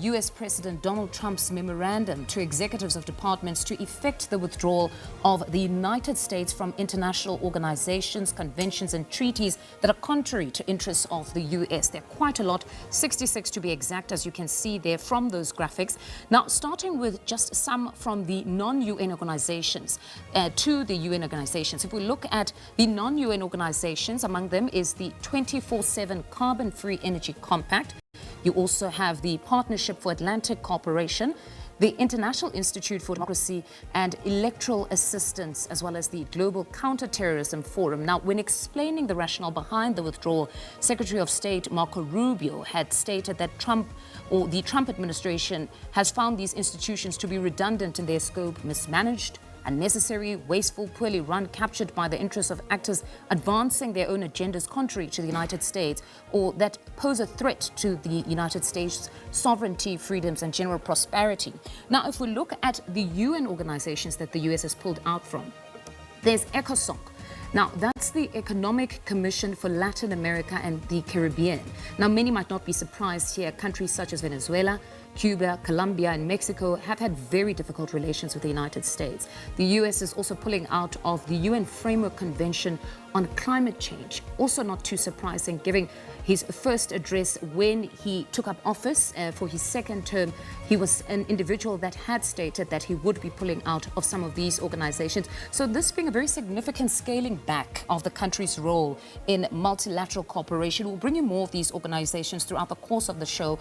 U.S. President Donald Trump's memorandum to executives of departments to effect the withdrawal of the United States from international organizations, conventions and treaties that are contrary to interests of the U.S. There are quite a lot, 66 to be exact, as you can see there from those graphics. Now, starting with just some from the non-UN organizations to the UN organizations. If we look at the non-UN organizations, among them is the 24/7 Carbon-Free Energy Compact. You also have the Partnership for Atlantic Cooperation, the International Institute for Democracy and Electoral Assistance, as well as the Global Counterterrorism Forum. Now, when explaining the rationale behind the withdrawal, Secretary of State Marco Rubio had stated that the Trump administration has found these institutions to be redundant in their scope, mismanaged, unnecessary, wasteful, poorly run, captured by the interests of actors advancing their own agendas contrary to the United States, or that pose a threat to the United States' sovereignty, freedoms and general prosperity. Now, if we look at the UN organizations that the US has pulled out from, there's ECOSOC. Now, that's the Economic Commission for Latin America and the Caribbean. Now, many might not be surprised here. Countries such as Venezuela, Cuba, Colombia and Mexico have had very difficult relations with the United States. The US is also pulling out of the UN Framework Convention on Climate Change. Also not too surprising, given his first address when he took up office for his second term. He was an individual that had stated that he would be pulling out of some of these organizations. So this being a very significant scaling back of the country's role in multilateral cooperation. We'll bring you more of these organizations throughout the course of the show.